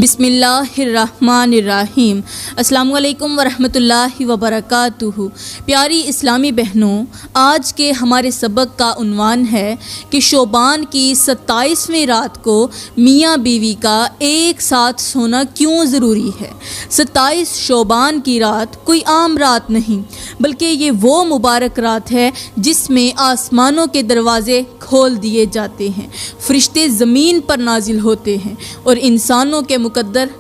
بسم اللہ الرحمن الرحیم۔ السلام علیکم ورحمۃ اللہ وبرکاتہ۔ پیاری اسلامی بہنوں، آج کے ہمارے سبق کا عنوان ہے کہ شعبان کی 27ویں رات کو میاں بیوی کا ایک ساتھ سونا کیوں ضروری ہے۔ 27 شعبان کی رات کوئی عام رات نہیں، بلکہ یہ وہ مبارک رات ہے جس میں آسمانوں کے دروازے کھول دیے جاتے ہیں، فرشتے زمین پر نازل ہوتے ہیں اور انسانوں کے مقدر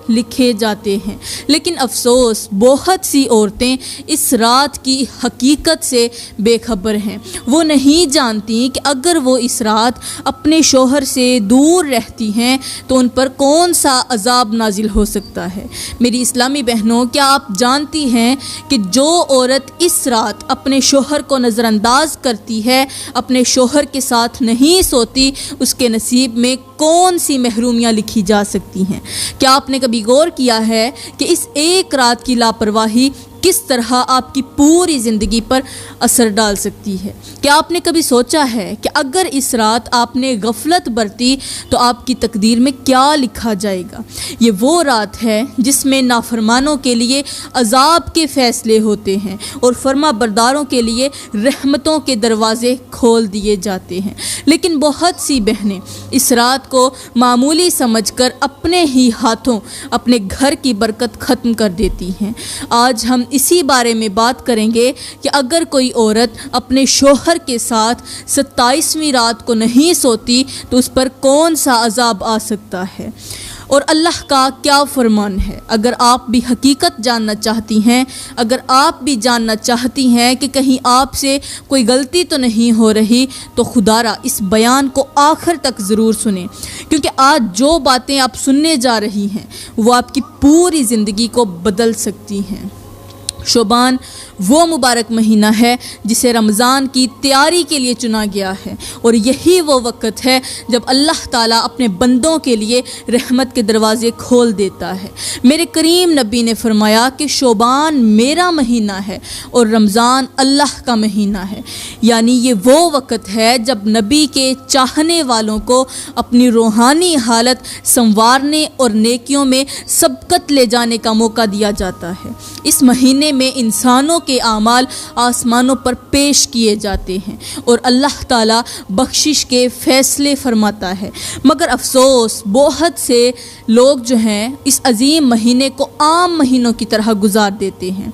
لکھے جاتے ہیں۔ لیکن افسوس، بہت سی عورتیں اس رات کی حقیقت سے بے خبر ہیں۔ وہ نہیں جانتی کہ اگر وہ اس رات اپنے شوہر سے دور رہتی ہیں تو ان پر کون سا عذاب نازل ہو سکتا ہے۔ میری اسلامی بہنوں، کیا آپ جانتی ہیں کہ جو عورت اس رات اپنے شوہر کو نظر انداز کرتی ہے، اپنے شوہر کے ساتھ نہیں سوتی، اس کے نصیب میں کون سی محرومیاں لکھی جا سکتی ہیں؟ کیا آپ نے کبھی غور کیا ہے کہ اس ایک رات کی لاپرواہی کس طرح آپ کی پوری زندگی پر اثر ڈال سکتی ہے؟ کیا آپ نے کبھی سوچا ہے کہ اگر اس رات آپ نے غفلت برتی تو آپ کی تقدیر میں کیا لکھا جائے گا؟ یہ وہ رات ہے جس میں نافرمانوں کے لیے عذاب کے فیصلے ہوتے ہیں اور فرما برداروں کے لیے رحمتوں کے دروازے کھول دیے جاتے ہیں۔ لیکن بہت سی بہنیں اس رات کو معمولی سمجھ کر اپنے ہی ہاتھوں اپنے گھر کی برکت ختم کر دیتی ہیں۔ آج ہم اسی بارے میں بات کریں گے کہ اگر کوئی عورت اپنے شوہر کے ساتھ 27ویں رات کو نہیں سوتی تو اس پر کون سا عذاب آ سکتا ہے اور اللہ کا کیا فرمان ہے۔ اگر آپ بھی حقیقت جاننا چاہتی ہیں، اگر آپ بھی جاننا چاہتی ہیں کہ کہیں آپ سے کوئی غلطی تو نہیں ہو رہی، تو خدارا اس بیان کو آخر تک ضرور سنیں، کیونکہ آج جو باتیں آپ سننے جا رہی ہیں وہ آپ کی پوری زندگی کو بدل سکتی ہیں۔ شعبان وہ مبارک مہینہ ہے جسے رمضان کی تیاری کے لیے چنا گیا ہے، اور یہی وہ وقت ہے جب اللہ تعالیٰ اپنے بندوں کے لیے رحمت کے دروازے کھول دیتا ہے۔ میرے کریم نبی نے فرمایا کہ شعبان میرا مہینہ ہے اور رمضان اللہ کا مہینہ ہے، یعنی یہ وہ وقت ہے جب نبی کے چاہنے والوں کو اپنی روحانی حالت سنوارنے اور نیکیوں میں سبقت لے جانے کا موقع دیا جاتا ہے۔ اس مہینے میں انسانوں کے اعمال آسمانوں پر پیش کیے جاتے ہیں اور اللہ تعالیٰ بخشش کے فیصلے فرماتا ہے، مگر افسوس بہت سے لوگ جو ہیں اس عظیم مہینے کو عام مہینوں کی طرح گزار دیتے ہیں۔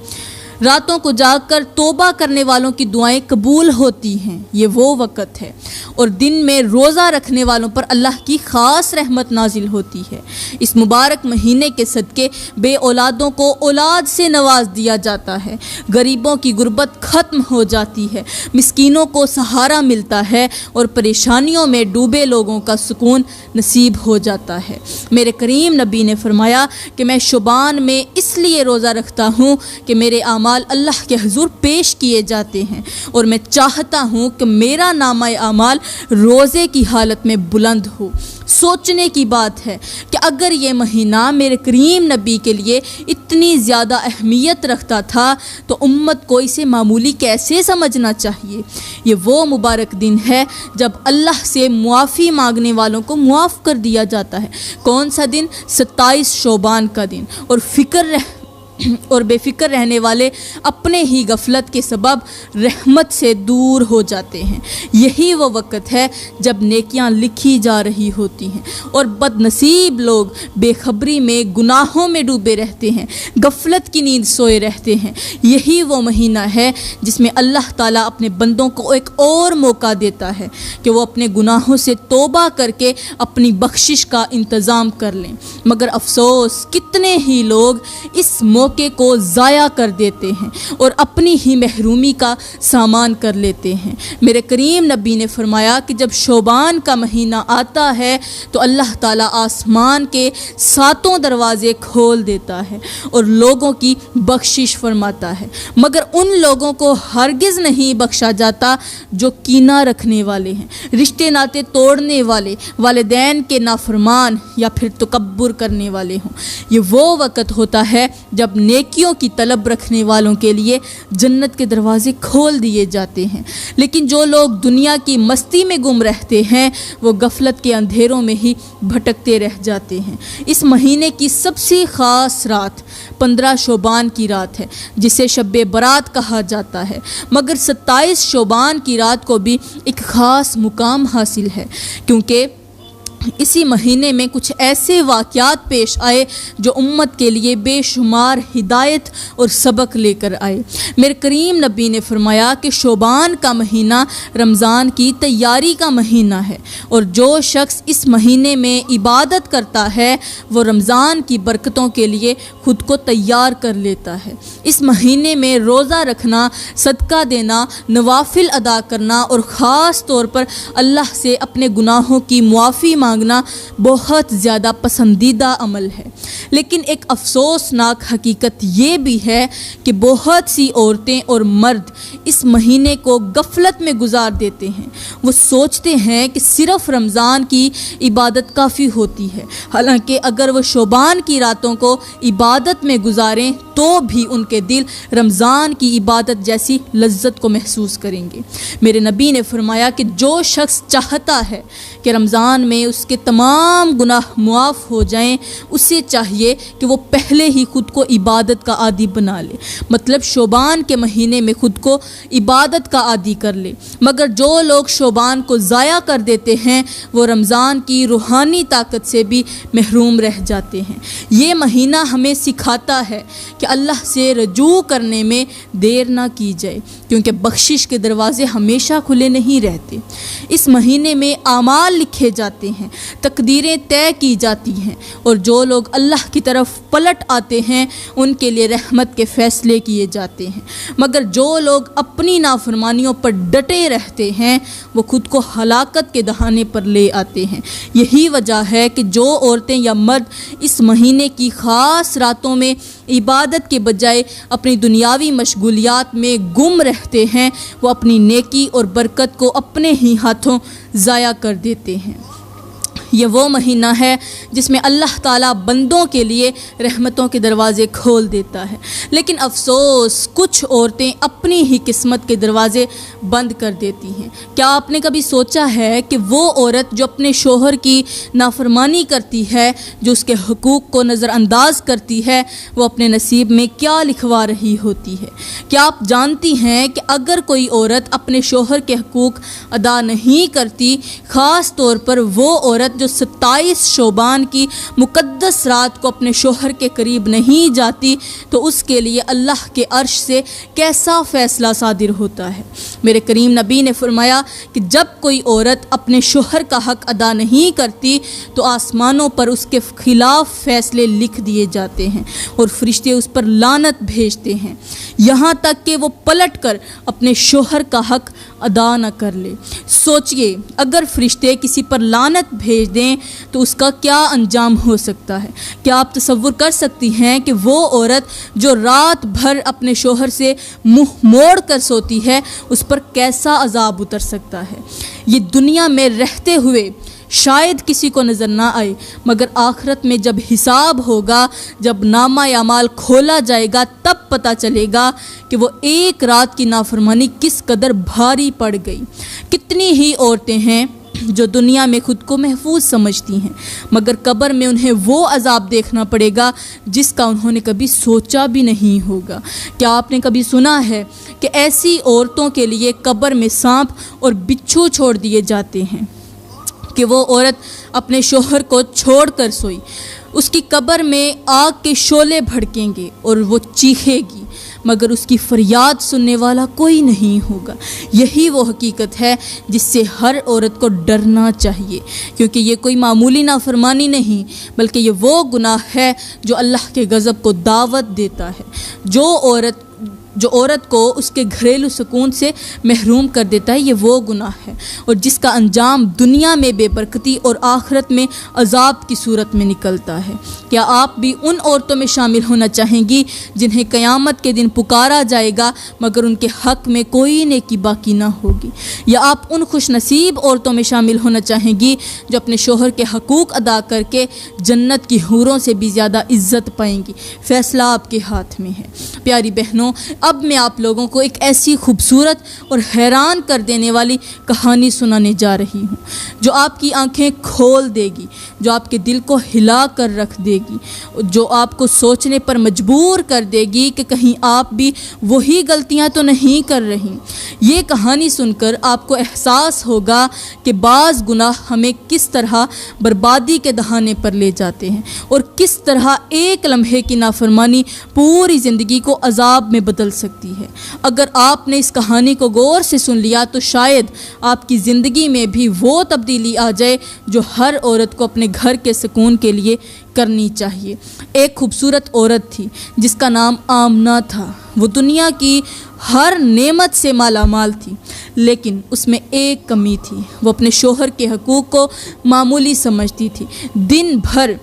راتوں کو جاگ کر توبہ کرنے والوں کی دعائیں قبول ہوتی ہیں، یہ وہ وقت ہے، اور دن میں روزہ رکھنے والوں پر اللہ کی خاص رحمت نازل ہوتی ہے۔ اس مبارک مہینے کے صدقے بے اولادوں کو اولاد سے نواز دیا جاتا ہے، غریبوں کی غربت ختم ہو جاتی ہے، مسکینوں کو سہارا ملتا ہے اور پریشانیوں میں ڈوبے لوگوں کا سکون نصیب ہو جاتا ہے۔ میرے کریم نبی نے فرمایا کہ میں شعبان میں اس لیے روزہ رکھتا ہوں کہ میرے اعمال اللہ کے حضور پیش کیے جاتے ہیں، اور میں چاہتا ہوں کہ میرا نامہ اعمال روزے کی حالت میں بلند ہو۔ سوچنے کی بات ہے کہ اگر یہ مہینہ میرے کریم نبی کے لیے اتنی زیادہ اہمیت رکھتا تھا تو امت کو اسے معمولی کیسے سمجھنا چاہیے۔ یہ وہ مبارک دن ہے جب اللہ سے معافی مانگنے والوں کو معاف کر دیا جاتا ہے۔ کون سا دن؟ 27 شعبان کا دن، اور بے فکر رہنے والے اپنے ہی غفلت کے سبب رحمت سے دور ہو جاتے ہیں۔ یہی وہ وقت ہے جب نیکیاں لکھی جا رہی ہوتی ہیں اور بد نصیب لوگ بے خبری میں گناہوں میں ڈوبے رہتے ہیں، غفلت کی نیند سوئے رہتے ہیں۔ یہی وہ مہینہ ہے جس میں اللہ تعالیٰ اپنے بندوں کو ایک اور موقع دیتا ہے کہ وہ اپنے گناہوں سے توبہ کر کے اپنی بخشش کا انتظام کر لیں، مگر افسوس کتنے ہی لوگ اس موقع کو ضائع کر دیتے ہیں اور اپنی ہی محرومی کا سامان کر لیتے ہیں۔ میرے کریم نبی نے فرمایا کہ جب شعبان کا مہینہ آتا ہے تو اللہ تعالیٰ آسمان کے 7 دروازے کھول دیتا ہے اور لوگوں کی بخشش فرماتا ہے، مگر ان لوگوں کو ہرگز نہیں بخشا جاتا جو کینہ رکھنے والے ہیں، رشتے ناطے توڑنے والے، والدین کے نافرمان یا پھر تکبر کرنے والے ہوں۔ یہ وہ وقت ہوتا ہے جب نیکیوں کی طلب رکھنے والوں کے لیے جنت کے دروازے کھول دیے جاتے ہیں، لیکن جو لوگ دنیا کی مستی میں گم رہتے ہیں وہ غفلت کے اندھیروں میں ہی بھٹکتے رہ جاتے ہیں۔ اس مہینے کی سب سے خاص رات 15 شعبان کی رات ہے، جسے شب برات کہا جاتا ہے، مگر 27 شعبان کی رات کو بھی ایک خاص مقام حاصل ہے، کیونکہ اسی مہینے میں کچھ ایسے واقعات پیش آئے جو امت کے لیے بے شمار ہدایت اور سبق لے کر آئے۔ میرے کریم نبی نے فرمایا کہ شعبان کا مہینہ رمضان کی تیاری کا مہینہ ہے، اور جو شخص اس مہینے میں عبادت کرتا ہے وہ رمضان کی برکتوں کے لیے خود کو تیار کر لیتا ہے۔ اس مہینے میں روزہ رکھنا، صدقہ دینا، نوافل ادا کرنا اور خاص طور پر اللہ سے اپنے گناہوں کی معافی مانگنا بہت زیادہ پسندیدہ عمل ہے، لیکن ایک افسوسناک حقیقت یہ بھی ہے کہ بہت سی عورتیں اور مرد اس مہینے کو غفلت میں گزار دیتے ہیں۔ وہ سوچتے ہیں کہ صرف رمضان کی عبادت کافی ہوتی ہے، حالانکہ اگر وہ شعبان کی راتوں کو عبادت میں گزاریں تو بھی ان کے دل رمضان کی عبادت جیسی لذت کو محسوس کریں گے۔ میرے نبی نے فرمایا کہ جو شخص چاہتا ہے کہ رمضان میں اس کے تمام گناہ معاف ہو جائیں، اسے چاہیے کہ وہ پہلے ہی خود کو عبادت کا عادی بنا لے، مطلب شعبان کے مہینے میں خود کو عبادت کا عادی کر لے۔ مگر جو لوگ شعبان کو ضائع کر دیتے ہیں وہ رمضان کی روحانی طاقت سے بھی محروم رہ جاتے ہیں۔ یہ مہینہ ہمیں سکھاتا ہے کہ اللہ سے رجوع کرنے میں دیر نہ کی جائے، کیونکہ بخشش کے دروازے ہمیشہ کھلے نہیں رہتے۔ اس مہینے میں اعمال لکھے جاتے ہیں، تقدیریں طے کی جاتی ہیں، اور جو لوگ اللہ کی طرف پلٹ آتے ہیں ان کے لیے رحمت کے فیصلے کیے جاتے ہیں، مگر جو لوگ اپنی نافرمانیوں پر ڈٹے رہتے ہیں وہ خود کو ہلاکت کے دہانے پر لے آتے ہیں۔ یہی وجہ ہے کہ جو عورتیں یا مرد اس مہینے کی خاص راتوں میں عبادت کے بجائے اپنی دنیاوی مشغولیات میں گم رہتے ہیں وہ اپنی نیکی اور برکت کو اپنے ہی ہاتھوں ضائع کر دیتے ہیں۔ یہ وہ مہینہ ہے جس میں اللہ تعالیٰ بندوں کے لیے رحمتوں کے دروازے کھول دیتا ہے، لیکن افسوس کچھ عورتیں اپنی ہی قسمت کے دروازے بند کر دیتی ہیں۔ کیا آپ نے کبھی سوچا ہے کہ وہ عورت جو اپنے شوہر کی نافرمانی کرتی ہے، جو اس کے حقوق کو نظر انداز کرتی ہے، وہ اپنے نصیب میں کیا لکھوا رہی ہوتی ہے؟ کیا آپ جانتی ہیں کہ اگر کوئی عورت اپنے شوہر کے حقوق ادا نہیں کرتی، خاص طور پر وہ عورت جو 27 شعبان کی مقدس رات کو اپنے شوہر کے قریب نہیں جاتی، تو اس کے لیے اللہ کے عرش سے کیسا فیصلہ صادر ہوتا ہے؟ میرے کریم نبی نے فرمایا کہ جب کوئی عورت اپنے شوہر کا حق ادا نہیں کرتی تو آسمانوں پر اس کے خلاف فیصلے لکھ دیے جاتے ہیں اور فرشتے اس پر لعنت بھیجتے ہیں، یہاں تک کہ وہ پلٹ کر اپنے شوہر کا حق ادا نہ کر لے۔ سوچئے اگر فرشتے کسی پر لعنت بھیج دیں تو اس کا کیا انجام ہو سکتا ہے؟ کیا آپ تصور کر سکتی ہیں کہ وہ عورت جو رات بھر اپنے شوہر سے منہ موڑ کر سوتی ہے اس پر کیسا عذاب اتر سکتا ہے؟ یہ دنیا میں رہتے ہوئے شاید کسی کو نظر نہ آئے، مگر آخرت میں جب حساب ہوگا، جب نامہ اعمال کھولا جائے گا، تب پتہ چلے گا کہ وہ ایک رات کی نافرمانی کس قدر بھاری پڑ گئی۔ کتنی ہی عورتیں ہیں جو دنیا میں خود کو محفوظ سمجھتی ہیں، مگر قبر میں انہیں وہ عذاب دیکھنا پڑے گا جس کا انہوں نے کبھی سوچا بھی نہیں ہوگا۔ کیا آپ نے کبھی سنا ہے کہ ایسی عورتوں کے لیے قبر میں سانپ اور بچھو چھوڑ دیے جاتے ہیں کہ وہ عورت اپنے شوہر کو چھوڑ کر سوئی، اس کی قبر میں آگ کے شعلے بھڑکیں گے اور وہ چیخے گی، مگر اس کی فریاد سننے والا کوئی نہیں ہوگا۔ یہی وہ حقیقت ہے جس سے ہر عورت کو ڈرنا چاہیے، کیونکہ یہ کوئی معمولی نافرمانی نہیں بلکہ یہ وہ گناہ ہے جو اللہ کے غضب کو دعوت دیتا ہے۔ جو عورت جو عورت کو اس کے گھریلو سکون سے محروم کر دیتا ہے، یہ وہ گناہ ہے اور جس کا انجام دنیا میں بے برکتی اور آخرت میں عذاب کی صورت میں نکلتا ہے۔ کیا آپ بھی ان عورتوں میں شامل ہونا چاہیں گی جنہیں قیامت کے دن پکارا جائے گا مگر ان کے حق میں کوئی نیکی باقی نہ ہوگی؟ یا آپ ان خوش نصیب عورتوں میں شامل ہونا چاہیں گی جو اپنے شوہر کے حقوق ادا کر کے جنت کی حوروں سے بھی زیادہ عزت پائیں گی؟ فیصلہ آپ کے ہاتھ میں ہے۔ پیاری بہنوں، اب میں آپ لوگوں کو ایک ایسی خوبصورت اور حیران کر دینے والی کہانی سنانے جا رہی ہوں جو آپ کی آنکھیں کھول دے گی، جو آپ کے دل کو ہلا کر رکھ دے گی، جو آپ کو سوچنے پر مجبور کر دے گی کہ کہیں آپ بھی وہی غلطیاں تو نہیں کر رہی۔ یہ کہانی سن کر آپ کو احساس ہوگا کہ بعض گناہ ہمیں کس طرح بربادی کے دہانے پر لے جاتے ہیں اور کس طرح ایک لمحے کی نافرمانی پوری زندگی کو عذاب میں بدل سکتی ہے۔ اگر آپ نے اس کہانی کو غور سے سن لیا تو شاید آپ کی زندگی میں بھی وہ تبدیلی آ جائے جو ہر عورت کو اپنے گھر کے سکون کے لیے کرنی چاہیے۔ ایک خوبصورت عورت تھی جس کا نام آمنہ تھا۔ وہ دنیا کی ہر نعمت سے مالا مال تھی، لیکن اس میں ایک کمی تھی۔ وہ اپنے شوہر کے حقوق کو معمولی سمجھتی تھی۔ دن بھر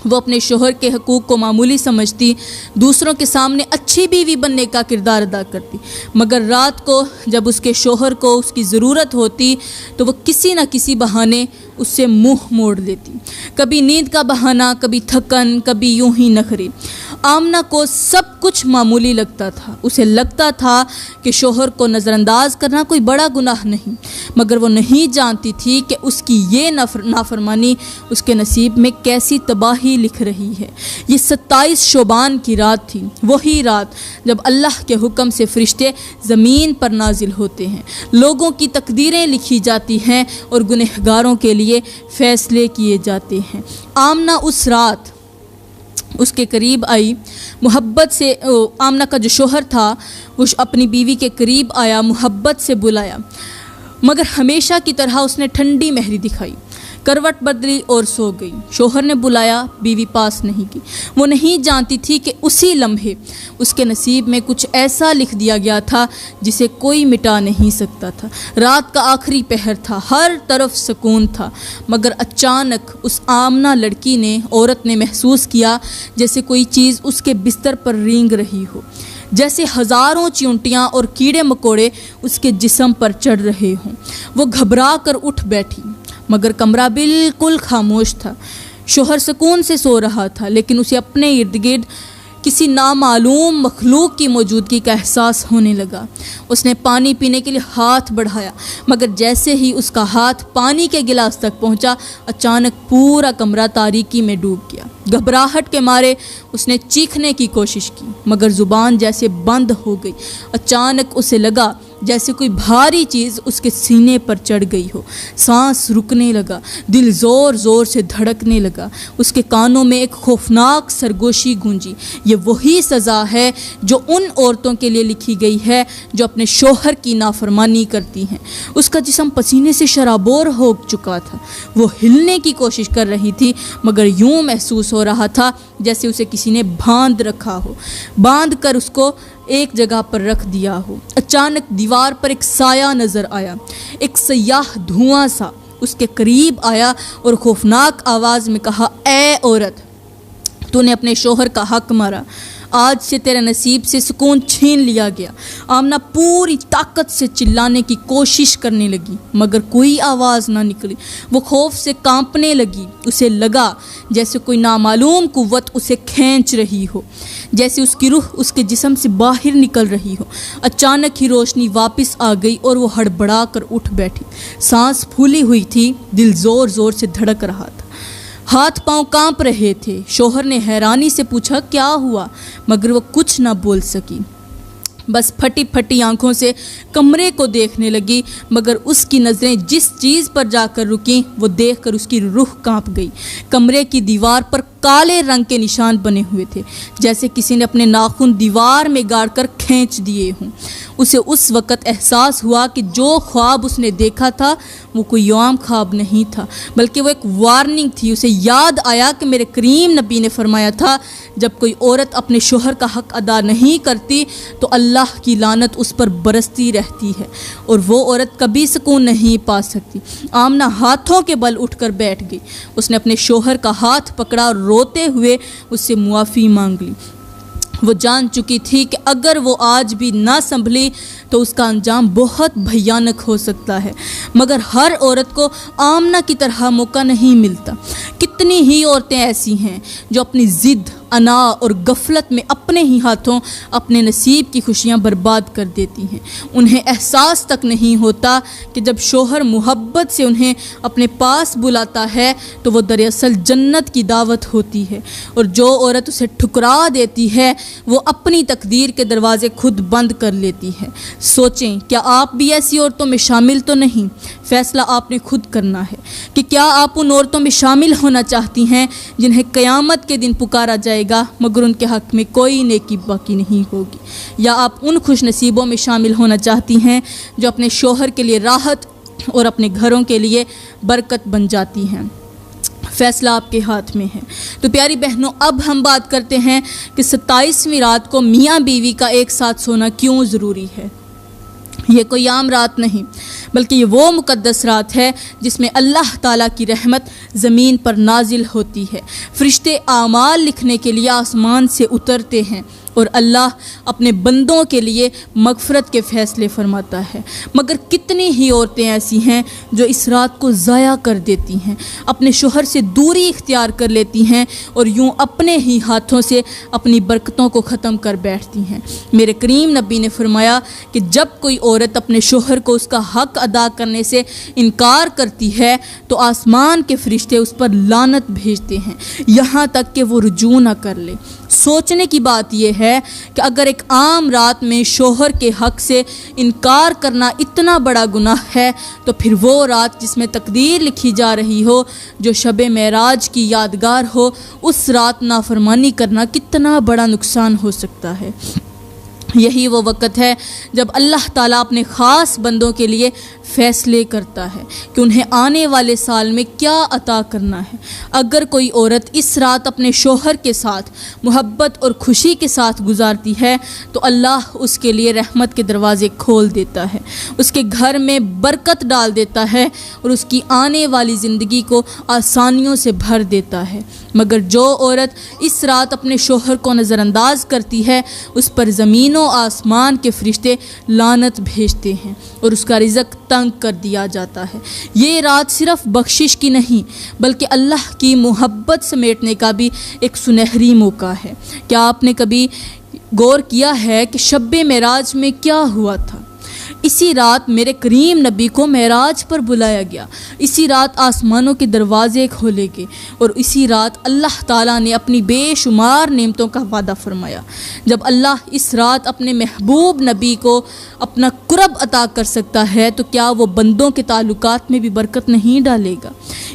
وہ اپنے شوہر کے حقوق کو معمولی سمجھتی، دوسروں کے سامنے اچھی بیوی بننے کا کردار ادا کرتی، مگر رات کو جب اس کے شوہر کو اس کی ضرورت ہوتی تو وہ کسی نہ کسی بہانے اس سے منہ موڑ لیتی۔ کبھی نیند کا بہانہ، کبھی تھکن، کبھی یوں ہی نخرے۔ آمنہ کو سب کچھ معمولی لگتا تھا۔ اسے لگتا تھا کہ شوہر کو نظر انداز کرنا کوئی بڑا گناہ نہیں، مگر وہ نہیں جانتی تھی کہ اس کی یہ نافرمانی اس کے نصیب میں کیسی تباہی لکھ رہی ہے۔ یہ 27 شعبان کی رات تھی، وہی رات جب اللہ کے حکم سے فرشتے زمین پر نازل ہوتے ہیں، لوگوں کی تقدیریں لکھی جاتی ہیں اور گنہگاروں کے لیے فیصلے کیے جاتے ہیں۔ آمنہ اس رات اس کے قریب آئی، محبت سے آمنہ کا جو شوہر تھا وہ اپنی بیوی کے قریب آیا، محبت سے بلایا، مگر ہمیشہ کی طرح اس نے ٹھنڈی مہری دکھائی، کروٹ بدلی اور سو گئی۔ شوہر نے بلایا، بیوی پاس نہیں کی۔ وہ نہیں جانتی تھی کہ اسی لمحے اس کے نصیب میں کچھ ایسا لکھ دیا گیا تھا جسے کوئی مٹا نہیں سکتا تھا۔ رات کا آخری پہر تھا، ہر طرف سکون تھا، مگر اچانک اس آمنہ لڑکی نے، عورت نے محسوس کیا جیسے کوئی چیز اس کے بستر پر رینگ رہی ہو، جیسے ہزاروں چیونٹیاں اور کیڑے مکوڑے اس کے جسم پر چڑھ رہے ہوں۔ وہ گھبرا کر اٹھ بیٹھی، مگر کمرہ بالکل خاموش تھا۔ شوہر سکون سے سو رہا تھا، لیکن اسے اپنے ارد گرد کسی نامعلوم مخلوق کی موجودگی کا احساس ہونے لگا۔ اس نے پانی پینے کے لیے ہاتھ بڑھایا، مگر جیسے ہی اس کا ہاتھ پانی کے گلاس تک پہنچا، اچانک پورا کمرہ تاریکی میں ڈوب گیا۔ گھبراہٹ کے مارے اس نے چیخنے کی کوشش کی، مگر زبان جیسے بند ہو گئی۔ اچانک اسے لگا جیسے کوئی بھاری چیز اس کے سینے پر چڑھ گئی ہو۔ سانس رکنے لگا، دل زور زور سے دھڑکنے لگا۔ اس کے کانوں میں ایک خوفناک سرگوشی گونجی، یہ وہی سزا ہے جو ان عورتوں کے لیے لکھی گئی ہے جو اپنے شوہر کی نافرمانی کرتی ہیں۔ اس کا جسم پسینے سے شرابور ہو چکا تھا۔ وہ ہلنے کی کوشش کر رہی تھی، مگر یوں محسوس ہو رہا تھا جیسے اسے کسی نے باندھ رکھا ہو، باندھ کر اس کو ایک جگہ پر رکھ دیا ہو۔ اچانک دیوار پر ایک سایہ نظر آیا، ایک سیاہ دھواں سا اس کے قریب آیا اور خوفناک آواز میں کہا، اے عورت، تو نے اپنے شوہر کا حق مارا، آج سے تیرے نصیب سے سکون چھین لیا گیا۔ آمنہ پوری طاقت سے چلانے کی کوشش کرنے لگی، مگر کوئی آواز نہ نکلی۔ وہ خوف سے کانپنے لگی۔ اسے لگا جیسے کوئی نامعلوم قوت اسے کھینچ رہی ہو، جیسے اس کی روح اس کے جسم سے باہر نکل رہی ہو۔ اچانک ہی روشنی واپس آ گئی اور وہ ہڑبڑا کر اٹھ بیٹھی۔ سانس پھولی ہوئی تھی، دل زور زور سے دھڑک رہا تھا، ہاتھ پاؤں کانپ رہے تھے۔ شوہر نے حیرانی سے پوچھا، کیا ہوا؟ مگر وہ کچھ نہ بول سکی، بس پھٹی پھٹی آنکھوں سے کمرے کو دیکھنے لگی، مگر اس کی نظریں جس چیز پر جا کر رکیں وہ دیکھ کر اس کی روح کانپ گئی۔ کمرے کی دیوار پر کالے رنگ کے نشان بنے ہوئے تھے، جیسے کسی نے اپنے ناخن دیوار میں گاڑ کر کھینچ دیے ہوں۔ اسے اس وقت احساس ہوا کہ جو خواب اس نے دیکھا تھا وہ کوئی عام خواب نہیں تھا، بلکہ وہ ایک وارننگ تھی۔ اسے یاد آیا کہ میرے کریم نبی نے فرمایا تھا جب کوئی عورت اپنے شوہر کا حق ادا نہیں کرتی تو اللہ کی لعنت اس پر برستی رہتی ہے اور وہ عورت کبھی سکون نہیں پا سکتی۔ آمنہ ہاتھوں کے بل اٹھ کر بیٹھ گئی۔ اس نے اپنے شوہر کا ہاتھ پکڑا اور روتے ہوئے اس سے معافی مانگ لی۔ وہ جان چکی تھی کہ اگر وہ آج بھی نہ سنبھلی تو اس کا انجام بہت بھیانک ہو سکتا ہے، مگر ہر عورت کو آمنہ کی طرح موقع نہیں ملتا۔ کتنی ہی عورتیں ایسی ہیں جو اپنی ضد، انا اور غفلت میں اپنے ہی ہاتھوں اپنے نصیب کی خوشیاں برباد کر دیتی ہیں۔ انہیں احساس تک نہیں ہوتا کہ جب شوہر محبت سے انہیں اپنے پاس بلاتا ہے تو وہ دراصل جنت کی دعوت ہوتی ہے، اور جو عورت اسے ٹھکرا دیتی ہے وہ اپنی تقدیر کے دروازے خود بند کر لیتی ہے۔ سوچیں، کیا آپ بھی ایسی عورتوں میں شامل تو نہیں؟ فیصلہ آپ نے خود کرنا ہے کہ کیا آپ ان عورتوں میں شامل ہونا چاہتی ہیں جنہیں قیامت کے دن پکارا جائے گا مگر ان کے حق میں کوئی نیکی باقی نہیں ہوگی، یا آپ ان خوش نصیبوں میں شامل ہونا چاہتی ہیں جو اپنے شوہر کے لیے راحت اور اپنے گھروں کے لیے برکت بن جاتی ہیں؟ فیصلہ آپ کے ہاتھ میں ہے۔ تو پیاری بہنوں، اب ہم بات کرتے ہیں کہ 27ویں رات کو میاں بیوی کا ایک ساتھ سونا کیوں ضروری ہے۔ یہ کوئی عام رات نہیں، بلکہ یہ وہ مقدس رات ہے جس میں اللہ تعالیٰ کی رحمت زمین پر نازل ہوتی ہے، فرشتے اعمال لکھنے کے لیے آسمان سے اترتے ہیں اور اللہ اپنے بندوں کے لیے مغفرت کے فیصلے فرماتا ہے۔ مگر کتنی ہی عورتیں ایسی ہیں جو اس رات کو ضائع کر دیتی ہیں، اپنے شوہر سے دوری اختیار کر لیتی ہیں اور یوں اپنے ہی ہاتھوں سے اپنی برکتوں کو ختم کر بیٹھتی ہیں۔ میرے کریم نبی نے فرمایا کہ جب کوئی عورت اپنے شوہر کو اس کا حق ادا کرنے سے انکار کرتی ہے تو آسمان کے فرشتے اس پر لعنت بھیجتے ہیں یہاں تک کہ وہ رجوع نہ کر لے۔ سوچنے کی بات یہ ہے کہ اگر ایک عام رات میں شوہر کے حق سے انکار کرنا اتنا بڑا گناہ ہے تو پھر وہ رات جس میں تقدیر لکھی جا رہی ہو، جو شب معراج کی یادگار ہو، اس رات نافرمانی کرنا کتنا بڑا نقصان ہو سکتا ہے۔ یہی وہ وقت ہے جب اللہ تعالیٰ اپنے خاص بندوں کے لیے فیصلے کرتا ہے کہ انہیں آنے والے سال میں کیا عطا کرنا ہے۔ اگر کوئی عورت اس رات اپنے شوہر کے ساتھ محبت اور خوشی کے ساتھ گزارتی ہے تو اللہ اس کے لیے رحمت کے دروازے کھول دیتا ہے، اس کے گھر میں برکت ڈال دیتا ہے اور اس کی آنے والی زندگی کو آسانیوں سے بھر دیتا ہے۔ مگر جو عورت اس رات اپنے شوہر کو نظر انداز کرتی ہے، اس پر زمین و آسمان کے فرشتے لعنت بھیجتے ہیں اور اس کا رزق تنگ کر دیا جاتا ہے۔ یہ رات صرف بخشش کی نہیں بلکہ اللہ کی محبت سمیٹنے کا بھی ایک سنہری موقع ہے۔ کیا آپ نے کبھی غور کیا ہے کہ شب معراج میں کیا ہوا تھا؟ اسی رات میرے کریم نبی کو معراج پر بلایا گیا، اسی رات آسمانوں کے دروازے کھولے گئے اور اسی رات اللہ تعالیٰ نے اپنی بے شمار نعمتوں کا وعدہ فرمایا۔ جب اللہ اس رات اپنے محبوب نبی کو اپنا قرب عطا کر سکتا ہے تو کیا وہ بندوں کے تعلقات میں بھی برکت نہیں ڈالے گا؟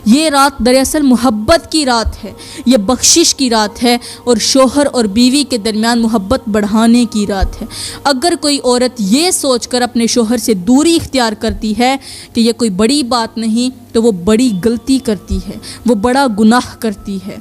یہ رات دراصل محبت کی رات ہے، یہ بخشش کی رات ہے اور شوہر اور بیوی کے درمیان محبت بڑھانے کی رات ہے۔ اگر کوئی عورت یہ سوچ کر اپنے شوہر سے دوری اختیار کرتی ہے کہ یہ کوئی بڑی بات نہیں تو وہ بڑی غلطی کرتی ہے، وہ بڑا گناہ کرتی ہے۔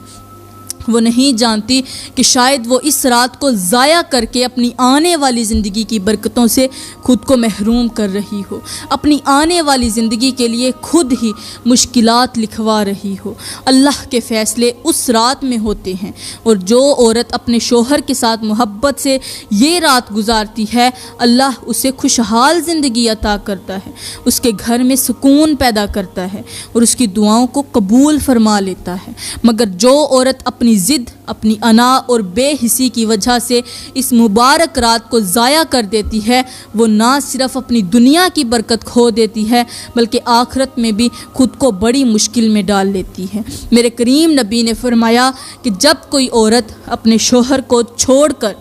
وہ نہیں جانتی کہ شاید وہ اس رات کو ضائع کر کے اپنی آنے والی زندگی کی برکتوں سے خود کو محروم کر رہی ہو، اپنی آنے والی زندگی کے لیے خود ہی مشکلات لکھوا رہی ہو۔ اللہ کے فیصلے اس رات میں ہوتے ہیں اور جو عورت اپنے شوہر کے ساتھ محبت سے یہ رات گزارتی ہے، اللہ اسے خوشحال زندگی عطا کرتا ہے، اس کے گھر میں سکون پیدا کرتا ہے اور اس کی دعاؤں کو قبول فرما لیتا ہے۔ مگر جو عورت اپنی ضد، اپنی انا اور بے حسی کی وجہ سے اس مبارک رات کو ضائع کر دیتی ہے، وہ نہ صرف اپنی دنیا کی برکت کھو دیتی ہے بلکہ آخرت میں بھی خود کو بڑی مشکل میں ڈال لیتی ہے۔ میرے کریم نبی نے فرمایا کہ جب کوئی عورت اپنے شوہر کو چھوڑ کر